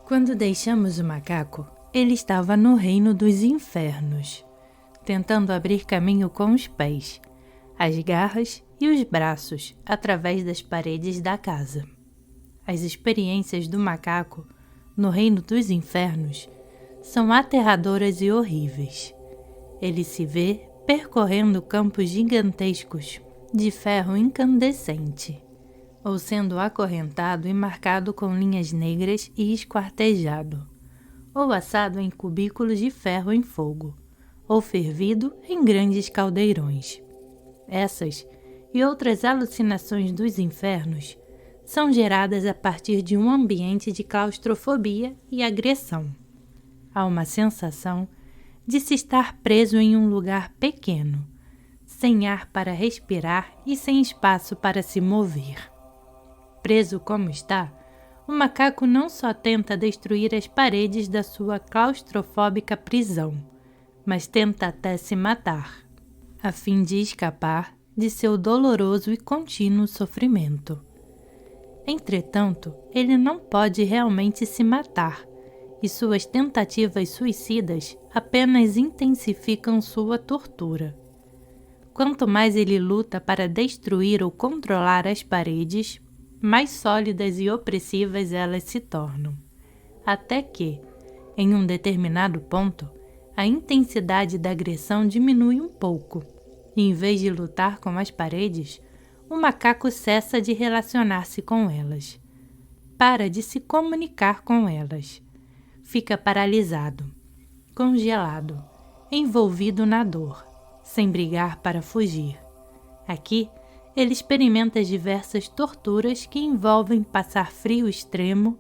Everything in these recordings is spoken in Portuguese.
Quando deixamos o macaco, ele estava no reino dos infernos, tentando abrir caminho com os pés, as garras e os braços através das paredes da casa. As experiências do macaco no reino dos infernos são aterradoras e horríveis. Ele se vê percorrendo campos gigantescos de ferro incandescente, ou sendo acorrentado e marcado com linhas negras e esquartejado, ou assado em cubículos de ferro em fogo, ou fervido em grandes caldeirões. Essas e outras alucinações dos infernos são geradas a partir de um ambiente de claustrofobia e agressão. Há uma sensação de se estar preso em um lugar pequeno, sem ar para respirar e sem espaço para se mover. Preso como está, o macaco não só tenta destruir as paredes da sua claustrofóbica prisão, mas tenta até se matar, a fim de escapar de seu doloroso e contínuo sofrimento. Entretanto, ele não pode realmente se matar, e suas tentativas suicidas apenas intensificam sua tortura. Quanto mais ele luta para destruir ou controlar as paredes, mais sólidas e opressivas elas se tornam, até que, em um determinado ponto, a intensidade da agressão diminui um pouco, e em vez de lutar com as paredes, o macaco cessa de relacionar-se com elas, para de se comunicar com elas, fica paralisado, congelado, envolvido na dor, sem brigar para fugir. Aqui, ele experimenta as diversas torturas que envolvem passar frio extremo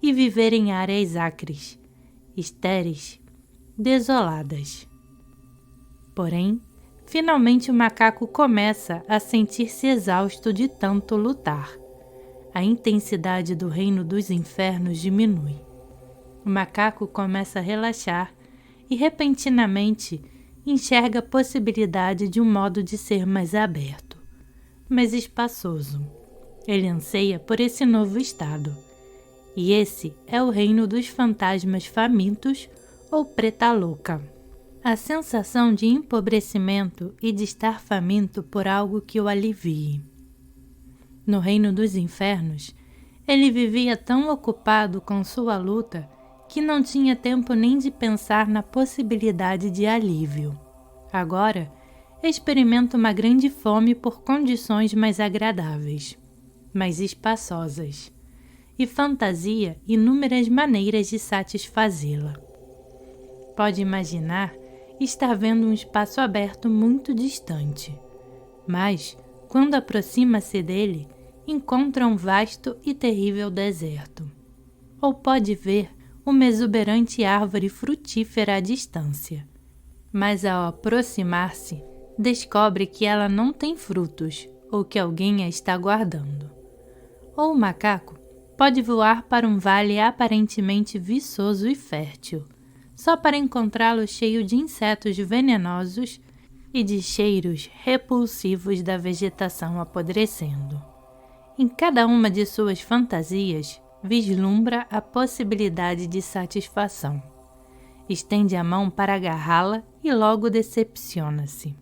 e viver em áreas acres, estéreis, desoladas. Porém, finalmente o macaco começa a sentir-se exausto de tanto lutar. A intensidade do reino dos infernos diminui. O macaco começa a relaxar e repentinamente enxerga a possibilidade de um modo de ser mais aberto, mais espaçoso. Ele anseia por esse novo estado. E esse é o reino dos fantasmas famintos ou preta louca. A sensação de empobrecimento e de estar faminto por algo que o alivie. No reino dos infernos, ele vivia tão ocupado com sua luta que não tinha tempo nem de pensar na possibilidade de alívio. Agora, experimenta uma grande fome por condições mais agradáveis, mais espaçosas, e fantasia inúmeras maneiras de satisfazê-la. Pode imaginar estar vendo um espaço aberto muito distante, mas, quando aproxima-se dele, encontra um vasto e terrível deserto. Ou pode ver uma exuberante árvore frutífera à distância, mas ao aproximar-se, descobre que ela não tem frutos ou que alguém a está guardando. Ou o macaco pode voar para um vale aparentemente viçoso e fértil, só para encontrá-lo cheio de insetos venenosos e de cheiros repulsivos da vegetação apodrecendo. Em cada uma de suas fantasias, vislumbra a possibilidade de satisfação. Estende a mão para agarrá-la e logo decepciona-se.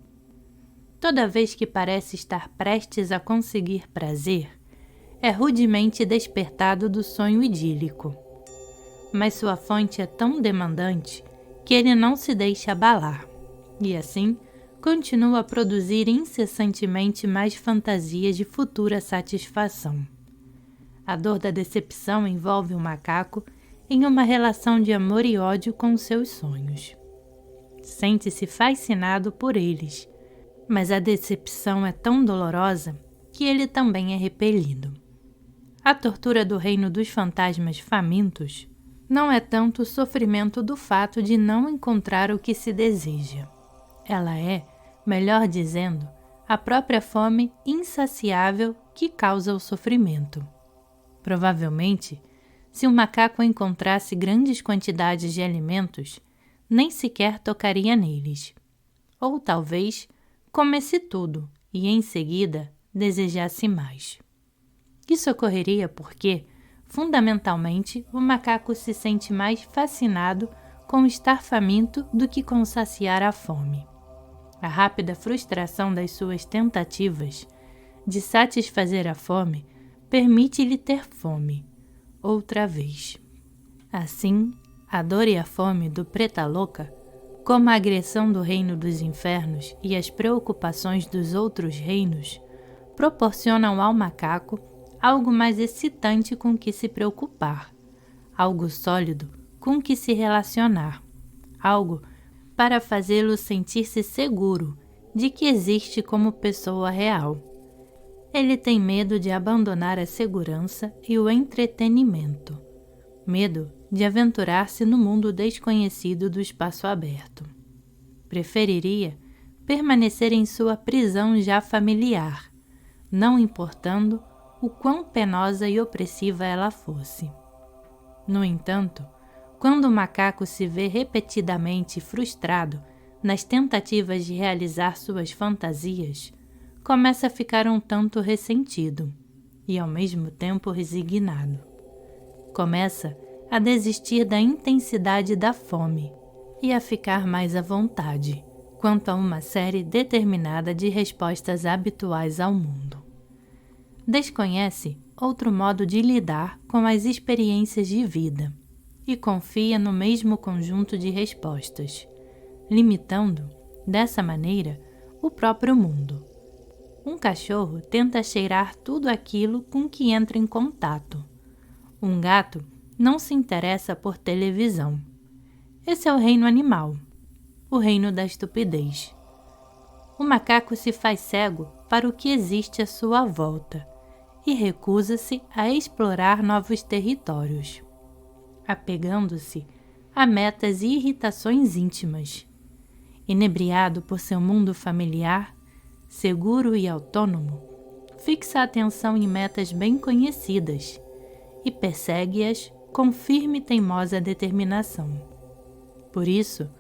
Toda vez que parece estar prestes a conseguir prazer, é rudemente despertado do sonho idílico. Mas sua fonte é tão demandante que ele não se deixa abalar, e assim continua a produzir incessantemente mais fantasias de futura satisfação. A dor da decepção envolve o macaco em uma relação de amor e ódio com seus sonhos. Sente-se fascinado por eles, mas a decepção é tão dolorosa que ele também é repelido. A tortura do reino dos fantasmas famintos não é tanto o sofrimento do fato de não encontrar o que se deseja. Ela é, melhor dizendo, a própria fome insaciável que causa o sofrimento. Provavelmente, se um macaco encontrasse grandes quantidades de alimentos, nem sequer tocaria neles. Ou talvez comesse tudo e, em seguida, desejasse mais. Isso ocorreria porque, Fundamentalmente, o macaco se sente mais fascinado com estar faminto do que com saciar a fome. A rápida frustração das suas tentativas de satisfazer a fome permite-lhe ter fome, outra vez. Assim, a dor e a fome do Preta Louca, como a agressão do reino dos infernos e as preocupações dos outros reinos, proporcionam ao macaco algo mais excitante com que se preocupar, algo sólido com que se relacionar, algo para fazê-lo sentir-se seguro de que existe como pessoa real. Ele tem medo de abandonar a segurança e o entretenimento, medo de aventurar-se no mundo desconhecido do espaço aberto. Preferiria permanecer em sua prisão já familiar, não importando o quão penosa e opressiva ela fosse. No entanto, quando o macaco se vê repetidamente frustrado nas tentativas de realizar suas fantasias, começa a ficar um tanto ressentido e, ao mesmo tempo, resignado. Começa a desistir da intensidade da fome e a ficar mais à vontade quanto a uma série determinada de respostas habituais ao mundo. Desconhece outro modo de lidar com as experiências de vida e confia no mesmo conjunto de respostas, limitando, dessa maneira, o próprio mundo. Um cachorro tenta cheirar tudo aquilo com que entra em contato. Um gato não se interessa por televisão. Esse é o reino animal, o reino da estupidez. O macaco se faz cego para o que existe à sua volta e recusa-se a explorar novos territórios, apegando-se a metas e irritações íntimas. Inebriado por seu mundo familiar, seguro e autônomo, fixa a atenção em metas bem conhecidas e persegue-as com firme e teimosa determinação. Por isso,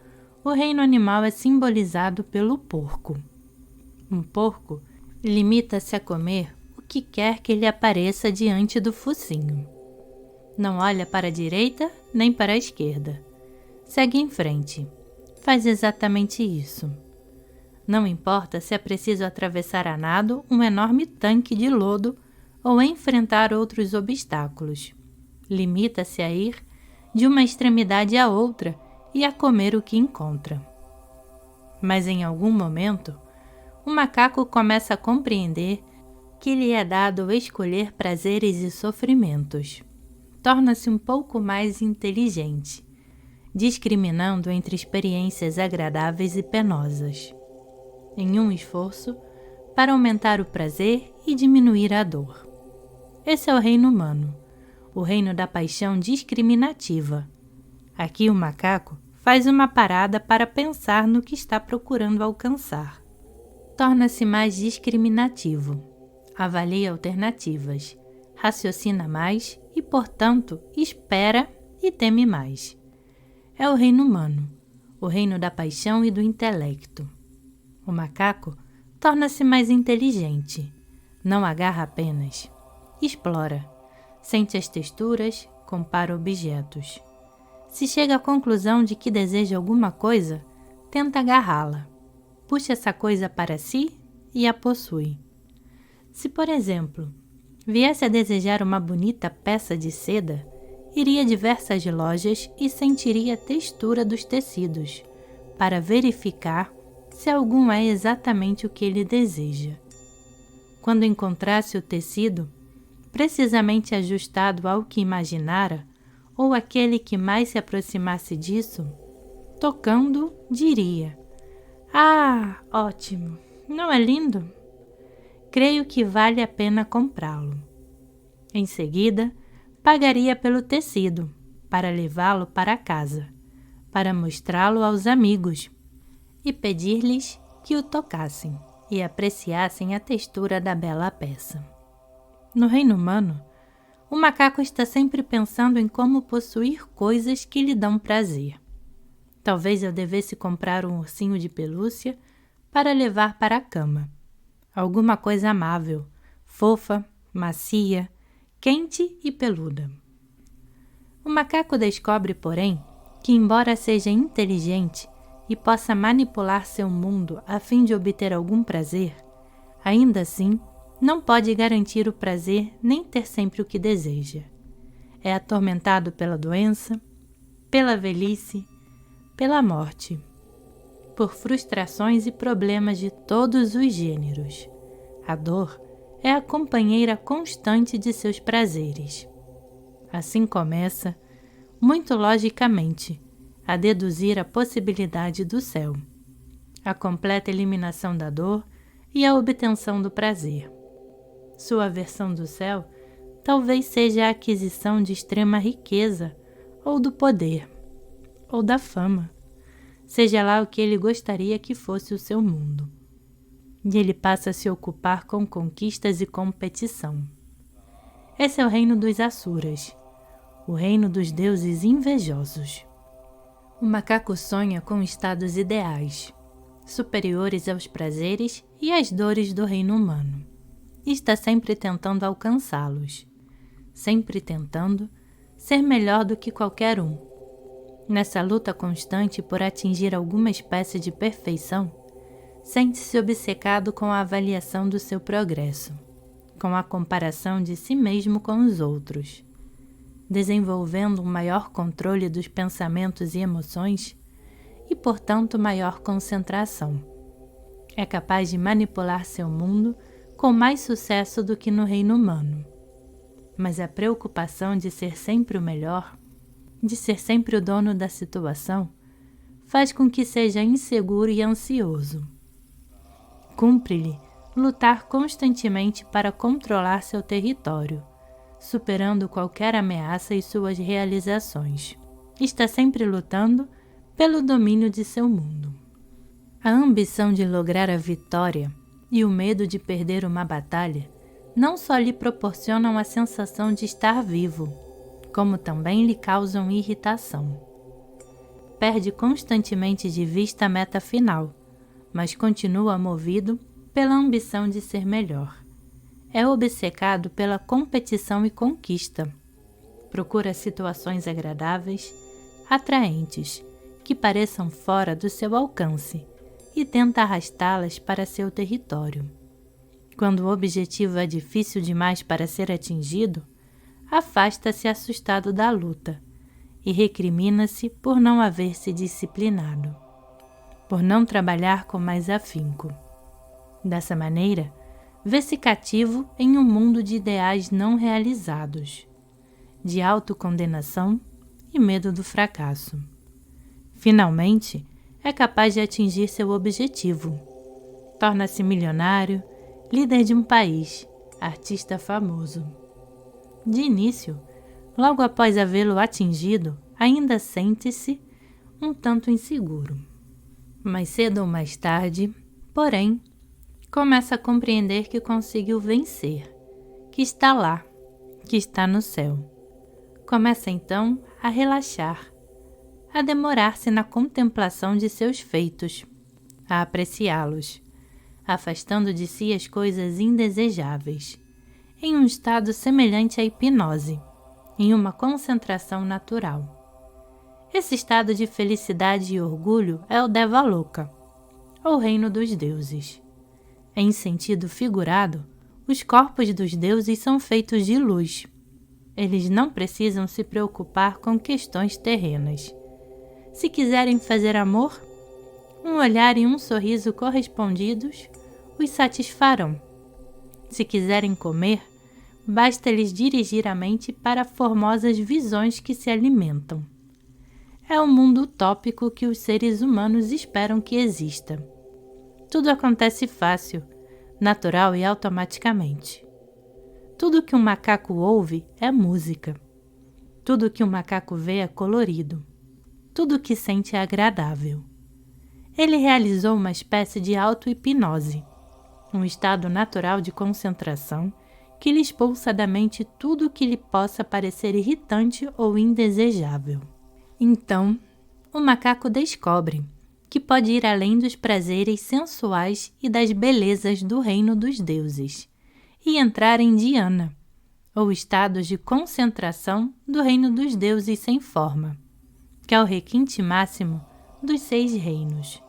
o reino animal é simbolizado pelo porco. Um porco limita-se a comer o que quer que lhe apareça diante do focinho. Não olha para a direita nem para a esquerda. Segue em frente. Faz exatamente isso. Não importa se é preciso atravessar a nado um enorme tanque de lodo ou enfrentar outros obstáculos. Limita-se a ir de uma extremidade à outra e a comer o que encontra. Mas em algum momento, o macaco começa a compreender que lhe é dado escolher prazeres e sofrimentos. Torna-se um pouco mais inteligente, discriminando entre experiências agradáveis e penosas, em um esforço para aumentar o prazer e diminuir a dor. Esse é o reino humano, o reino da paixão discriminativa. Aqui o macaco faz uma parada para pensar no que está procurando alcançar. Torna-se mais discriminativo, avalia alternativas, raciocina mais e, portanto, espera e teme mais. É o reino humano, o reino da paixão e do intelecto. O macaco torna-se mais inteligente, não agarra apenas, explora, sente as texturas, compara objetos. Se chega à conclusão de que deseja alguma coisa, tenta agarrá-la, puxa essa coisa para si e a possui. Se, por exemplo, viesse a desejar uma bonita peça de seda, iria a diversas lojas e sentiria a textura dos tecidos, para verificar se algum é exatamente o que ele deseja. Quando encontrasse o tecido, precisamente ajustado ao que imaginara, ou aquele que mais se aproximasse disso, tocando, diria: "Ah, ótimo! Não é lindo? Creio que vale a pena comprá-lo." Em seguida, pagaria pelo tecido, para levá-lo para casa, para mostrá-lo aos amigos e pedir-lhes que o tocassem e apreciassem a textura da bela peça. No reino humano, o macaco está sempre pensando em como possuir coisas que lhe dão prazer. Talvez eu devesse comprar um ursinho de pelúcia para levar para a cama. Alguma coisa amável, fofa, macia, quente e peluda. O macaco descobre, porém, que embora seja inteligente e possa manipular seu mundo a fim de obter algum prazer, ainda assim não pode garantir o prazer nem ter sempre o que deseja. É atormentado pela doença, pela velhice, pela morte, por frustrações e problemas de todos os gêneros. A dor é a companheira constante de seus prazeres. Assim começa, muito logicamente, a deduzir a possibilidade do céu, a completa eliminação da dor e a obtenção do prazer. Sua versão do céu talvez seja a aquisição de extrema riqueza, ou do poder, ou da fama, seja lá o que ele gostaria que fosse o seu mundo. E ele passa a se ocupar com conquistas e competição. Esse é o reino dos Asuras, o reino dos deuses invejosos. O macaco sonha com estados ideais, superiores aos prazeres e às dores do reino humano, e está sempre tentando alcançá-los, sempre tentando ser melhor do que qualquer um. Nessa luta constante por atingir alguma espécie de perfeição, sente-se obcecado com a avaliação do seu progresso, com a comparação de si mesmo com os outros, desenvolvendo um maior controle dos pensamentos e emoções e, portanto, maior concentração. É capaz de manipular seu mundo com mais sucesso do que no reino humano. Mas a preocupação de ser sempre o melhor, de ser sempre o dono da situação, faz com que seja inseguro e ansioso. Cumpre-lhe lutar constantemente para controlar seu território, superando qualquer ameaça e suas realizações. Está sempre lutando pelo domínio de seu mundo. A ambição de lograr a vitória e o medo de perder uma batalha não só lhe proporcionam a sensação de estar vivo, como também lhe causam irritação. Perde constantemente de vista a meta final, mas continua movido pela ambição de ser melhor. É obcecado pela competição e conquista. Procura situações agradáveis, atraentes, que pareçam fora do seu alcance e tenta arrastá-las para seu território. Quando o objetivo é difícil demais para ser atingido, afasta-se assustado da luta e recrimina-se por não haver se disciplinado, por não trabalhar com mais afinco. Dessa maneira, vê-se cativo em um mundo de ideais não realizados, de autocondenação e medo do fracasso. Finalmente, é capaz de atingir seu objetivo. Torna-se milionário, líder de um país, artista famoso. De início, logo após havê-lo atingido, ainda sente-se um tanto inseguro. Mais cedo ou mais tarde, porém, começa a compreender que conseguiu vencer, que está lá, que está no céu. Começa então a relaxar, a demorar-se na contemplação de seus feitos, a apreciá-los, afastando de si as coisas indesejáveis, em um estado semelhante à hipnose, em uma concentração natural. Esse estado de felicidade e orgulho é o Devaloka, ou reino dos deuses. Em sentido figurado, os corpos dos deuses são feitos de luz. Eles não precisam se preocupar com questões terrenas. Se quiserem fazer amor, um olhar e um sorriso correspondidos os satisfarão. Se quiserem comer, basta-lhes dirigir a mente para formosas visões que se alimentam. É o mundo utópico que os seres humanos esperam que exista. Tudo acontece fácil, natural e automaticamente. Tudo que um macaco ouve é música. Tudo que um macaco vê é colorido. Tudo que sente é agradável. Ele realizou uma espécie de auto-hipnose, um estado natural de concentração que lhe expulsa da mente tudo o que lhe possa parecer irritante ou indesejável. Então, o macaco descobre que pode ir além dos prazeres sensuais e das belezas do reino dos deuses e entrar em dhyana, ou estados de concentração do reino dos deuses sem forma, que é o requinte máximo dos 6 reinos.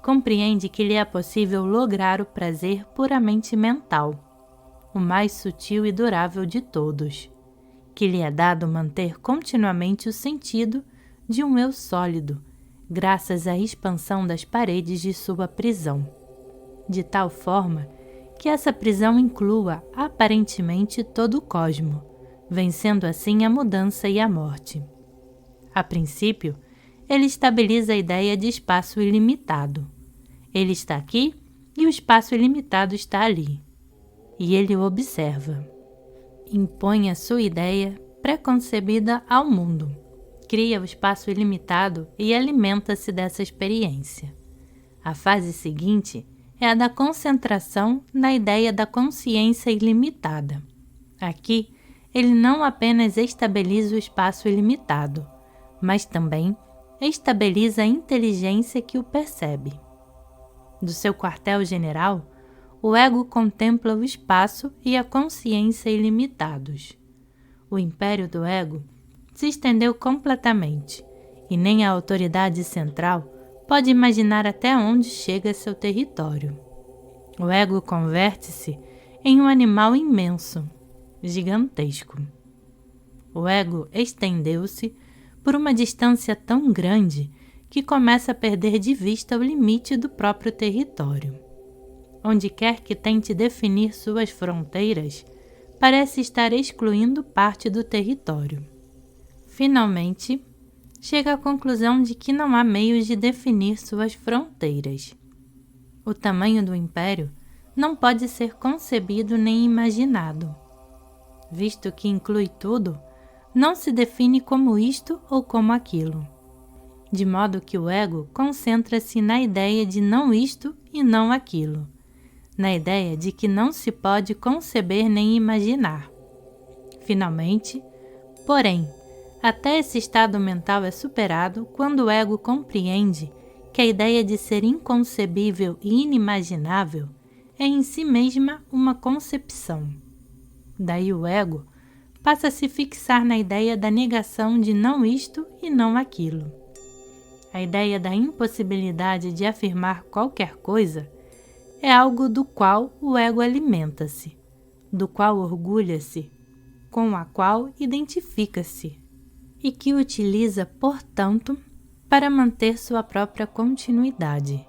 Compreende que lhe é possível lograr o prazer puramente mental, o mais sutil e durável de todos, que lhe é dado manter continuamente o sentido de um eu sólido, graças à expansão das paredes de sua prisão, de tal forma que essa prisão inclua aparentemente todo o cosmo, vencendo assim a mudança e a morte. A princípio, ele estabiliza a ideia de espaço ilimitado. Ele está aqui e o espaço ilimitado está ali. E ele o observa. Impõe a sua ideia pré-concebida ao mundo. Cria o espaço ilimitado e alimenta-se dessa experiência. A fase seguinte é a da concentração na ideia da consciência ilimitada. Aqui, ele não apenas estabiliza o espaço ilimitado, mas também estabiliza a inteligência que o percebe. Do seu quartel-general, o ego contempla o espaço e a consciência ilimitados. O império do ego se estendeu completamente, e nem a autoridade central pode imaginar até onde chega seu território. O ego converte-se em um animal imenso, gigantesco. O ego estendeu-se por uma distância tão grande que começa a perder de vista o limite do próprio território. Onde quer que tente definir suas fronteiras, parece estar excluindo parte do território. Finalmente, chega à conclusão de que não há meios de definir suas fronteiras. O tamanho do império não pode ser concebido nem imaginado. Visto que inclui tudo, não se define como isto ou como aquilo. De modo que o ego concentra-se na ideia de não isto e não aquilo, na ideia de que não se pode conceber nem imaginar. Finalmente, porém, até esse estado mental é superado quando o ego compreende que a ideia de ser inconcebível e inimaginável é em si mesma uma concepção. Daí o ego passa a se fixar na ideia da negação de não isto e não aquilo. A ideia da impossibilidade de afirmar qualquer coisa é algo do qual o ego alimenta-se, do qual orgulha-se, com a qual identifica-se, e que utiliza, portanto, para manter sua própria continuidade.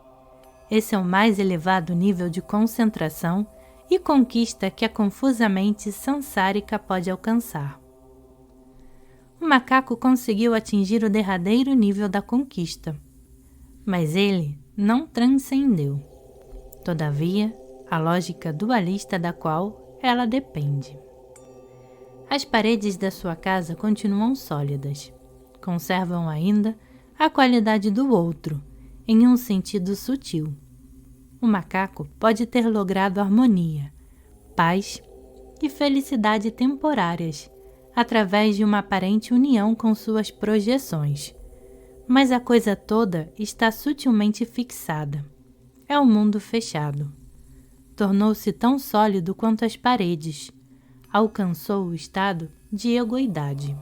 Esse é o mais elevado nível de concentração e conquista que a confusa mente sansârica pode alcançar. O macaco conseguiu atingir o derradeiro nível da conquista, mas ele não transcendeu. Todavia, a lógica dualista da qual ela depende. As paredes da sua casa continuam sólidas, conservam ainda a qualidade do outro, em um sentido sutil. O macaco pode ter logrado harmonia, paz e felicidade temporárias, através de uma aparente união com suas projeções. Mas a coisa toda está sutilmente fixada. É um mundo fechado. Tornou-se tão sólido quanto as paredes. Alcançou o estado de egoidade.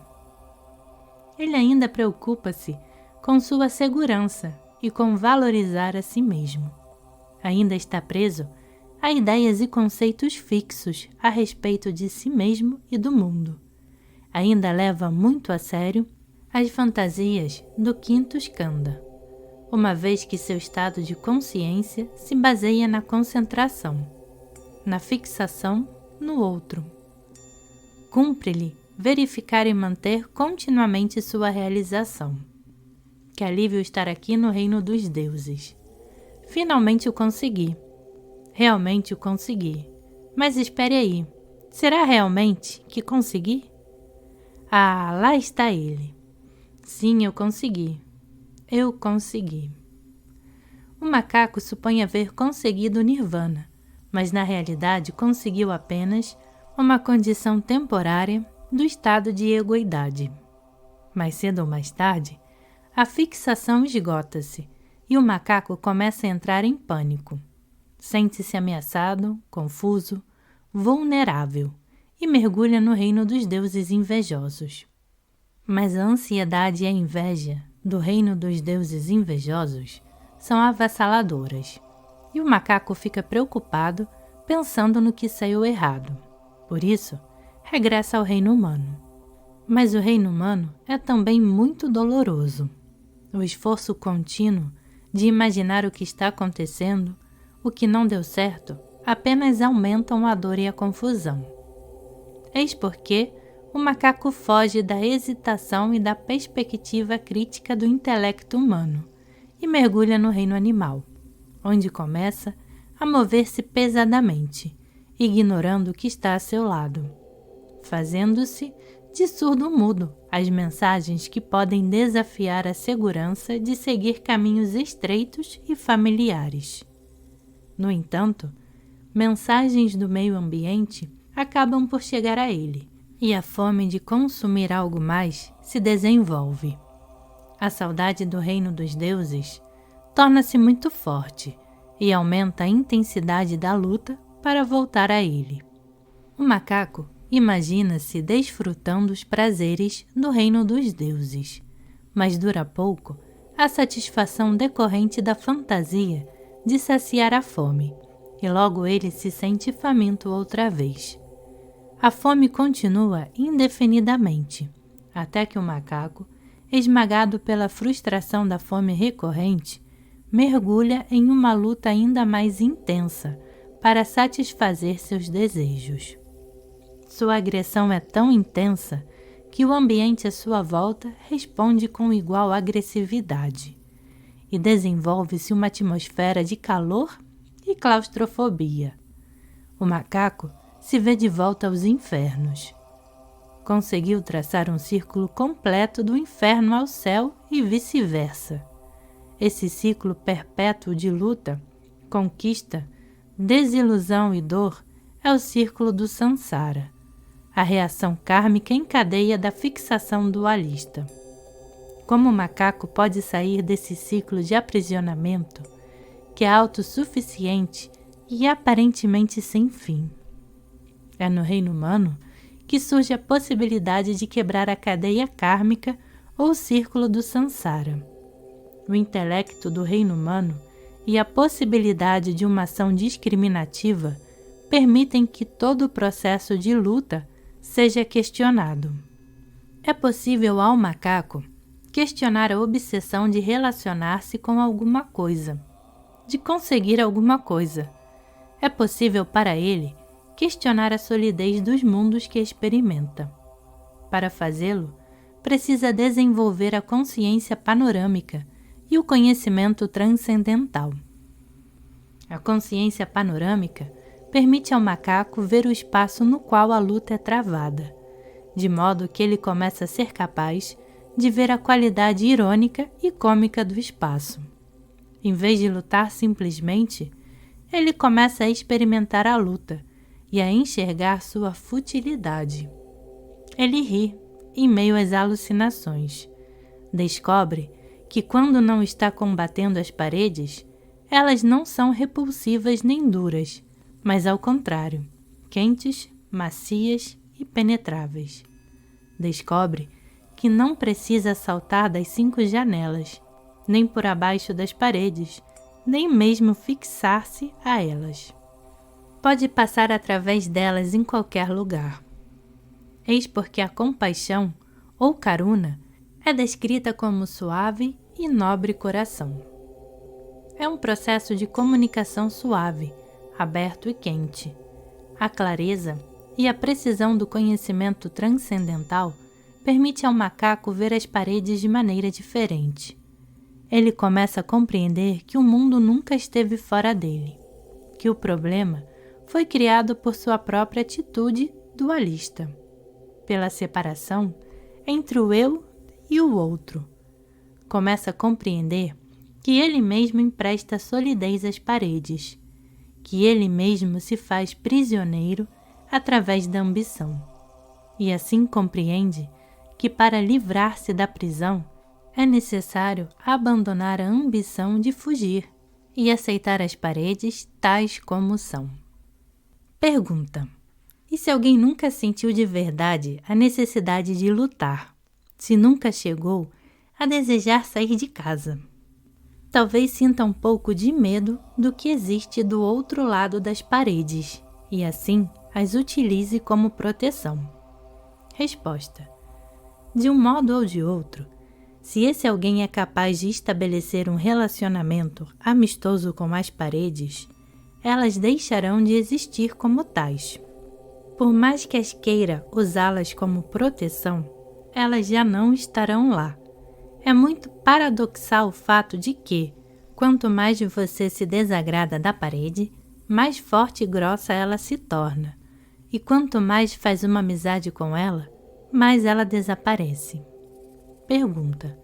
Ele ainda preocupa-se com sua segurança e com valorizar a si mesmo. Ainda está preso a ideias e conceitos fixos a respeito de si mesmo e do mundo. Ainda leva muito a sério as fantasias do quinto skanda, uma vez que seu estado de consciência se baseia na concentração, na fixação no outro. Cumpre-lhe verificar e manter continuamente sua realização. Que alívio estar aqui no reino dos deuses. Finalmente o consegui. Realmente o consegui. Mas espere aí, será realmente que consegui? Ah, lá está ele. Sim, eu consegui. Eu consegui. O macaco supõe haver conseguido o nirvana, mas na realidade conseguiu apenas uma condição temporária do estado de egoidade. Mais cedo ou mais tarde, a fixação esgota-se e o macaco começa a entrar em pânico. Sente-se ameaçado, confuso, vulnerável e mergulha no reino dos deuses invejosos. Mas a ansiedade e a inveja do reino dos deuses invejosos são avassaladoras, e o macaco fica preocupado pensando no que saiu errado. Por isso, regressa ao reino humano. Mas o reino humano é também muito doloroso. O esforço contínuo de imaginar o que está acontecendo, o que não deu certo, apenas aumentam a dor e a confusão. Eis porque o macaco foge da hesitação e da perspectiva crítica do intelecto humano e mergulha no reino animal, onde começa a mover-se pesadamente, ignorando o que está a seu lado, fazendo-se de surdo-mudo às mensagens que podem desafiar a segurança de seguir caminhos estreitos e familiares. No entanto, mensagens do meio ambiente acabam por chegar a ele, e a fome de consumir algo mais se desenvolve. A saudade do reino dos deuses torna-se muito forte e aumenta a intensidade da luta para voltar a ele. O macaco imagina-se desfrutando os prazeres do reino dos deuses, mas dura pouco a satisfação decorrente da fantasia de saciar a fome, e logo ele se sente faminto outra vez. A fome continua indefinidamente, até que o macaco, esmagado pela frustração da fome recorrente, mergulha em uma luta ainda mais intensa para satisfazer seus desejos. Sua agressão é tão intensa que o ambiente à sua volta responde com igual agressividade, e desenvolve-se uma atmosfera de calor e claustrofobia. O macaco se vê de volta aos infernos. Conseguiu traçar um círculo completo do inferno ao céu e vice-versa. Esse ciclo perpétuo de luta, conquista, desilusão e dor é o círculo do Sansara, a reação kármica em cadeia da fixação dualista. Como o macaco pode sair desse ciclo de aprisionamento, que é autossuficiente e aparentemente sem fim? É no reino humano que surge a possibilidade de quebrar a cadeia kármica ou o círculo do Sansara. O intelecto do reino humano e a possibilidade de uma ação discriminativa permitem que todo o processo de luta seja questionado. É possível ao macaco questionar a obsessão de relacionar-se com alguma coisa, de conseguir alguma coisa. É possível para ele questionar a solidez dos mundos que experimenta. Para fazê-lo, precisa desenvolver a consciência panorâmica e o conhecimento transcendental. A consciência panorâmica permite ao macaco ver o espaço no qual a luta é travada, de modo que ele começa a ser capaz de ver a qualidade irônica e cômica do espaço. Em vez de lutar simplesmente, ele começa a experimentar a luta e a enxergar sua futilidade. Ele ri em meio às alucinações. Descobre que quando não está combatendo as paredes, elas não são repulsivas nem duras, mas ao contrário, quentes, macias e penetráveis. Descobre que não precisa saltar das 5 janelas, nem por abaixo das paredes, nem mesmo fixar-se a elas. Pode passar através delas em qualquer lugar. Eis porque a compaixão, ou karuna, é descrita como suave e nobre coração. É um processo de comunicação suave, aberto e quente. A clareza e a precisão do conhecimento transcendental permite ao macaco ver as paredes de maneira diferente. Ele começa a compreender que o mundo nunca esteve fora dele, que o problema foi criado por sua própria atitude dualista, pela separação entre o eu e o outro. Começa a compreender que ele mesmo empresta solidez às paredes, que ele mesmo se faz prisioneiro através da ambição, e assim compreende que para livrar-se da prisão é necessário abandonar a ambição de fugir e aceitar as paredes tais como são. Pergunta: E se alguém nunca sentiu de verdade a necessidade de lutar? Se nunca chegou a desejar sair de casa? Talvez sinta um pouco de medo do que existe do outro lado das paredes e assim as utilize como proteção. Resposta: de um modo ou de outro, se esse alguém é capaz de estabelecer um relacionamento amistoso com as paredes, elas deixarão de existir como tais. Por mais que as queira usá-las como proteção, elas já não estarão lá. É muito paradoxal o fato de que, quanto mais você se desagrada da parede, mais forte e grossa ela se torna, e quanto mais faz uma amizade com ela, mais ela desaparece. Pergunta: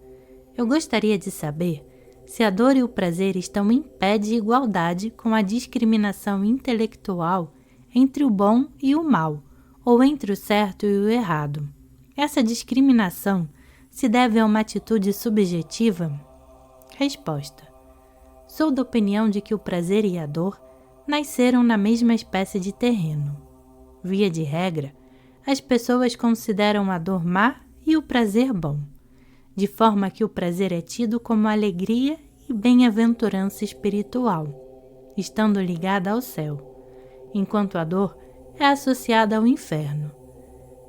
eu gostaria de saber se a dor e o prazer estão em pé de igualdade com a discriminação intelectual entre o bom e o mal, ou entre o certo e o errado. Essa discriminação se deve a uma atitude subjetiva? Resposta: sou da opinião de que o prazer e a dor nasceram na mesma espécie de terreno. Via de regra, as pessoas consideram a dor má e o prazer bom, de forma que o prazer é tido como alegria e bem-aventurança espiritual, estando ligada ao céu, enquanto a dor é associada ao inferno.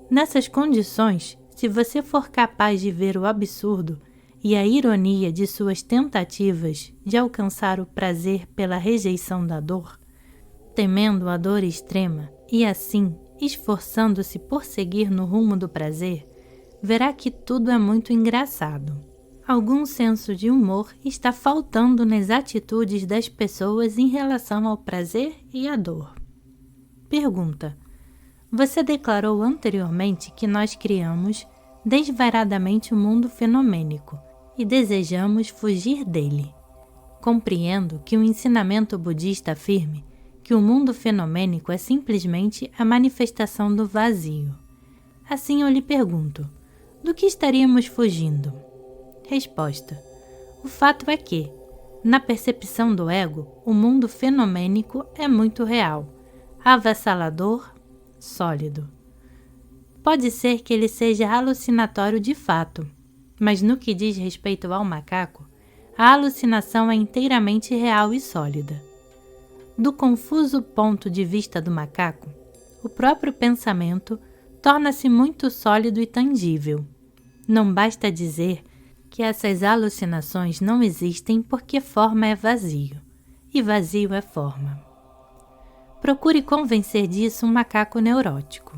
Nessas condições, se você for capaz de ver o absurdo e a ironia de suas tentativas de alcançar o prazer pela rejeição da dor, temendo a dor extrema e assim esforçando-se por seguir no rumo do prazer, verá que tudo é muito engraçado. Algum senso de humor está faltando nas atitudes das pessoas em relação ao prazer e à dor. Pergunta: você declarou anteriormente que nós criamos desvairadamente o mundo fenomênico e desejamos fugir dele. Compreendo que o ensinamento budista afirme que o mundo fenomênico é simplesmente a manifestação do vazio. Assim eu lhe pergunto: do que estaríamos fugindo? Resposta: o fato é que, na percepção do ego, o mundo fenomênico é muito real, avassalador, sólido. Pode ser que ele seja alucinatório de fato, mas no que diz respeito ao macaco, a alucinação é inteiramente real e sólida. Do confuso ponto de vista do macaco, o próprio pensamento torna-se muito sólido e tangível. Não basta dizer que essas alucinações não existem porque forma é vazio, e vazio é forma. Procure convencer disso um macaco neurótico.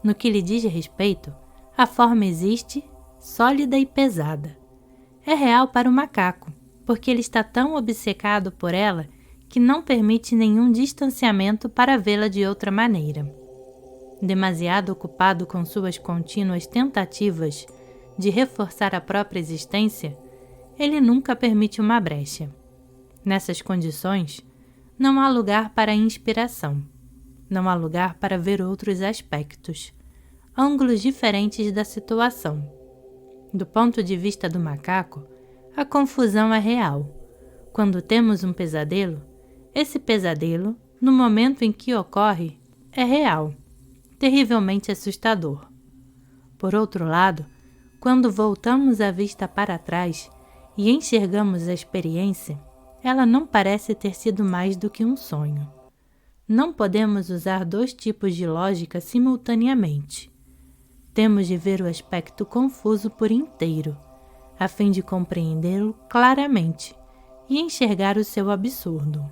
No que lhe diz respeito, a forma existe, sólida e pesada. É real para o macaco, porque ele está tão obcecado por ela que não permite nenhum distanciamento para vê-la de outra maneira. Demasiado ocupado com suas contínuas tentativas de reforçar a própria existência, ele nunca permite uma brecha. Nessas condições, não há lugar para a inspiração, não há lugar para ver outros aspectos, ângulos diferentes da situação. Do ponto de vista do macaco, a confusão é real. Quando temos um pesadelo, esse pesadelo, no momento em que ocorre, é real, terrivelmente assustador. Por outro lado, quando voltamos a vista para trás e enxergamos a experiência, ela não parece ter sido mais do que um sonho. Não podemos usar dois tipos de lógica simultaneamente. Temos de ver o aspecto confuso por inteiro, a fim de compreendê-lo claramente e enxergar o seu absurdo.